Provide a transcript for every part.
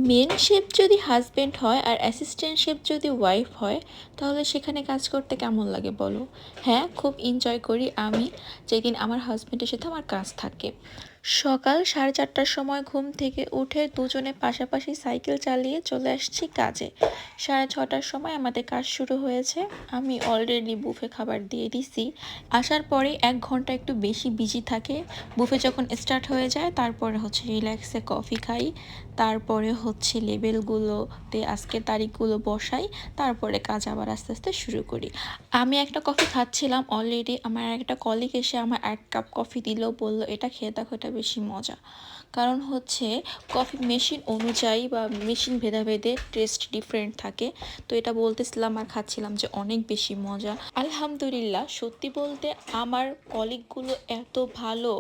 Main chef যদি husband হয় আর assistant chef যদি ওয়াইফ হয় তাহলে সেখানে কাজ করতে কেমন লাগে বলো? হ্যাঁ, খুব এনজয় করি আমি যেদিন আমার হাজব্যান্ডের সাথে আমার কাজ থাকে। সকাল 4:30টার সময় ঘুম থেকে উঠে দুজনে পাশাপাশি সাইকেল চালিয়ে চলে আসছি কাজে। 6:30টার সময় আমাদের কাজ শুরু হয়েছে। আমি অলরেডি বুফে খাবার দিয়ে দিছি। আসার পরে 1 ঘন্টা একটু বেশি বিজি থাকে। বুফে যখন স্টার্ট হয়ে যায় তারপরে হচ্ছে রিল্যাক্সে কফি খাই, তারপরে হচ্ছে লেবেলগুলোতে আজকের তারিখগুলো বসাই, তারপরে কাজ আবার আস্তে আস্তে শুরু করি। আমি একটা কফি খাচ্ছিলাম, অলরেডি আমার একটা কলিগ এসে আমার 1 কাপ কফি দিল, বলল এটা খেয়ে দেখো, এটা বেশি মজা। কারণ হচ্ছে কফি মেশিন অনুযায়ী বা মেশিন ভেদাভেদে টেস্ট ডিফারেন্ট থাকে। তো এটা বলতেছিলাম আর খাচ্ছিলাম যে অনেক বেশি মজা। আলহামদুলিল্লাহ, সত্যি বলতে আমার কলিগগুলো এত ভালো,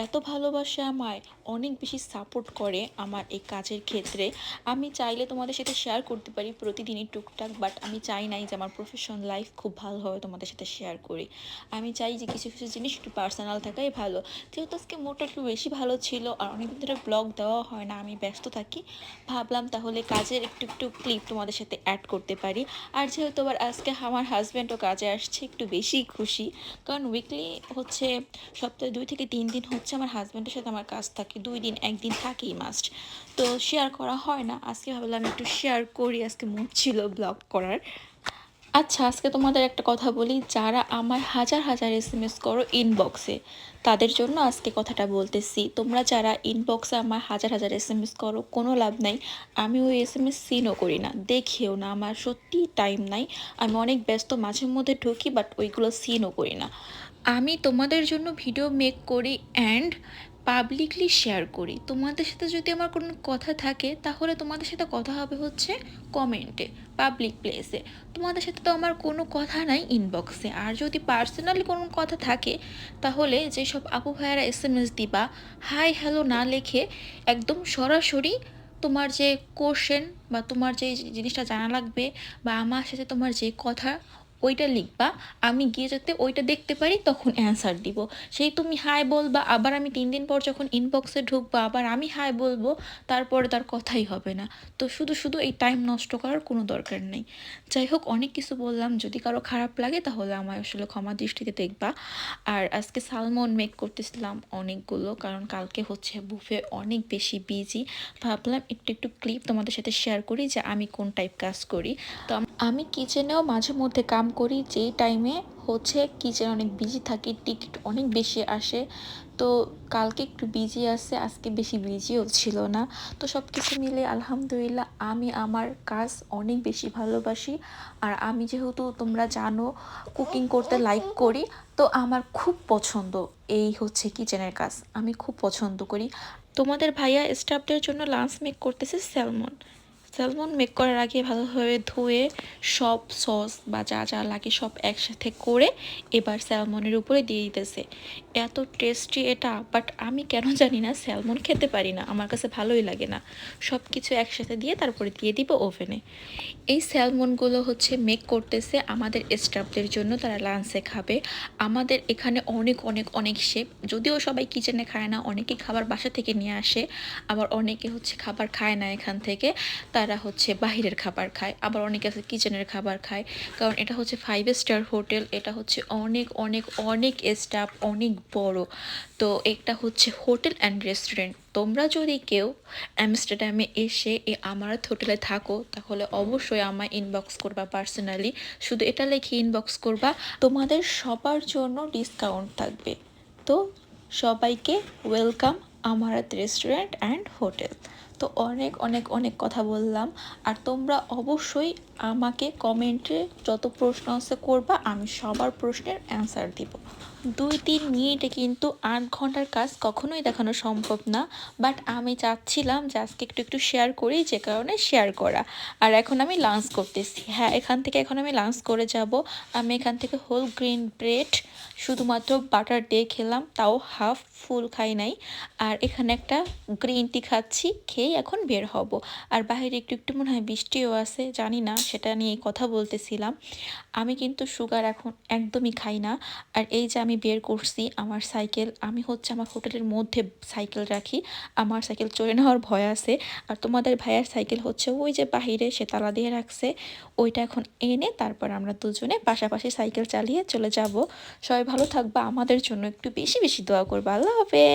এত ভালোবাসে আমায়, অনেক বেশি সাপোর্ট করে আমার এই কাজের ক্ষেত্রে। আমি চাইলে তোমাদের সাথে শেয়ার করতে পারি প্রতিদিনই টুকটাক, বাট আমি চাই নাই যে আমার প্রফেশনাল লাইফ খুব ভালোভাবে তোমাদের সাথে শেয়ার করি। আমি চাই যে কিছু কিছু জিনিস একটু পার্সোনাল থাকাই ভালো। যেহেতু আজকে মোডটা একটু বেশি ভালো ছিল আর অনেকদিন ধরে ব্লগ দেওয়া হয় না, আমি ব্যস্ত থাকি, ভাবলাম তাহলে কাজের একটু একটু ক্লিপ তোমাদের সাথে অ্যাড করতে পারি। আর যেহেতু আবার আজকে আমার হাজব্যান্ডও কাজে আসছে, একটু বেশি খুশি। কারণ উইকলি হচ্ছে সপ্তাহে 2 থেকে 3 দিন হচ্ছে আমার হাজব্যান্ডের সাথে আমার কাজ থাকে, 2 দিন 1 দিন থাকেই মাস্ট। তো শেয়ার করা হয় না, আজকে ভাবলাম একটু শেয়ার করি, আজকে মুড ছিল ব্লগ করার। আচ্ছা, আজকে তোমাদের একটা কথা বলি, যারা আমার হাজার হাজার এসএমএস করো ইনবক্সে, তাদের জন্য আজকে কথাটা বলতেছি। তোমরা যারা ইনবক্সে আমার হাজার হাজার এসএমএস করো, কোনো লাভ নাই। আমি ওই এসএমএস সিনও করি না, দেখিও না, আমার সত্যিই টাইম নাই। আমি অনেক ব্যস্ত, মাঝে মধ্যে ঢুকি, বাট ওইগুলো সিনও করি না। আমি তোমাদের জন্য ভিডিও মেক করি অ্যান্ড পাবলিকলি শেয়ার করি। তোমাদের সাথে যদি আমার কোনো কথা থাকে তাহলে তোমাদের সাথে কথা হবে হচ্ছে কমেন্টে, পাবলিক প্লেসে। তোমাদের সাথে তো আমার কোনো কথা নাই ইনবক্সে। আর যদি পার্সোনালি কোনো কথা থাকে তাহলে যেসব আপু ভাইয়ারা এসএমএস দিবা, হাই হ্যালো না লিখে একদম সরাসরি তোমার যে কোশ্চেন বা তোমার যে জিনিসটা জানা লাগবে বা আমার সাথে তোমার যে কথা, ওইটা লিখবা। আমি গিয়ে যাতে ওইটা দেখতে পারি তখন অ্যান্সার দিব। সেই তুমি হাই বলবা, আবার আমি 3 দিন পর যখন ইনবক্সে ঢুকবো আবার আমি হাই বলবো, তারপরে তার কথাই হবে না। তো শুধু শুধু এই টাইম নষ্ট করার কোনো দরকার নেই। যাই হোক, অনেক কিছু বললাম, যদি কারো খারাপ লাগে তাহলে আমায় আসলে ক্ষমা দৃষ্টিতে দেখবা। আর আজকে সালমন মেক করতেছিলাম অনেকগুলো, কারণ কালকে হচ্ছে বুফে অনেক বেশি বিজি। ভাবলাম একটু একটু ক্লিপ তোমাদের সাথে শেয়ার করি যে আমি কোন টাইপ কাজ করি। তো আমি কিচেনেও মাঝে মধ্যে কাম করি, যেই টাইমে হচ্ছে কিচেন অনেক বিজি থাকি, টিকিট অনেক বেশি আসে। তো কালকে একটু বিজি আছে, আজকে বেশি বিজিও ছিল না। তো সব কিছু মিলে আলহামদুলিল্লাহ আমি আমার কাজ অনেক বেশি ভালোবাসি। আর আমি যেহেতু তোমরা জানো কুকিং করতে লাইক করি, তো আমার খুব পছন্দ এই হচ্ছে কিচেনের কাজ, আমি খুব পছন্দ করি। তোমাদের ভাইয়া স্টাফদের জন্য লাঞ্চ মেক করতেছে স্যালমন। স্যালমন মেক করার আগে ভালোভাবে ধুয়ে সব সস বা যা যা লাগে সব একসাথে করে এবার স্যালমনের উপরে দিয়ে দিতেছে। এত টেস্টি এটা, বাট আমি কেন জানি না স্যালমন খেতে পারি না, আমার কাছে ভালোই লাগে না। সব কিছু একসাথে দিয়ে তারপরে দিয়ে দিব ওভেনে। এই স্যালমনগুলো হচ্ছে মেক করতেছে আমাদের স্টাফদের জন্য, তারা লাঞ্চে খাবে। আমাদের এখানে অনেক অনেক অনেক শেফ, যদিও সবাই কিচেনে খায় না, অনেকে খাবার বাসা থেকে নিয়ে আসে, আবার অনেকে হচ্ছে খাবার খায় না এখান থেকে, তারা হচ্ছে বাহিরের খাবার খায়, আবার অনেকে আছে কিচেনের খাবার খায়। কারণ এটা হচ্ছে 5 স্টার হোটেল, এটা হচ্ছে অনেক অনেক অনেক স্টাফ, অনেক বড়। তো এটা হচ্ছে হোটেল অ্যান্ড রেস্টুরেন্ট। তোমরা যদি কেউ অ্যামস্টারডামে এসে এই আমারত হোটেলে থাকো তাহলে অবশ্যই আমায় ইনবক্স করবা পার্সোনালি, শুধু এটা লিখে ইনবক্স করবা, তোমাদের সবার জন্য ডিসকাউন্ট থাকবে। তো সবাইকে ওয়েলকাম আমারত রেস্টুরেন্ট অ্যান্ড হোটেল। তো অনেক অনেক অনেক কথা বললাম। আর তোমরা অবশ্যই আমাকে কমেন্টে যত প্রশ্ন আছে করবা, আমি সবার প্রশ্নের অ্যান্সার দিব। 2-3 মিনিটে কিন্তু 8 ঘন্টার কাজ কখনোই দেখানো সম্ভব না, বাট আমি চাচ্ছিলাম যে আজকে একটু একটু শেয়ার করি, যে কারণে শেয়ার করা। আর এখন আমি লাঞ্চ করতেছি, হ্যাঁ এখান থেকে এখন আমি লাঞ্চ করে যাব। আমি এখান থেকে হোল গ্রেন ব্রেড শুধুমাত্র বাটার দিয়ে খেলাম, তাও হাফ, ফুল খাই নাই। আর এখানে একটা গ্রিন টি খাচ্ছি, খেয়ে দিয়েই এখন বের হব। আর বাইরে একটু একটু মনে হয় বৃষ্টিও আছে, জানি না, সেটা নিয়ে কথা বলতেছিলাম। আমি কিন্তু সুগার এখন একদমই খাই না। আর এই যে আমি বের করছি আমার সাইকেল, আমি হচ্ছে আমার হোটেলের মধ্যে সাইকেল রাখি, আমার সাইকেল চুরি নেওয়ার ভয় আছে। আর তোমাদের ভাইয়ার সাইকেল হচ্ছে ওই যে বাহিরে, সে তালা দিয়ে রাখছে, ওইটা এখন এনে তারপর আমরা দুজনে পাশাপাশি সাইকেল চালিয়ে চলে যাব। সবাই ভালো থাকবা, আমাদের জন্য একটু বেশি বেশি দোয়া করবা। আল্লাহ হাফেজ।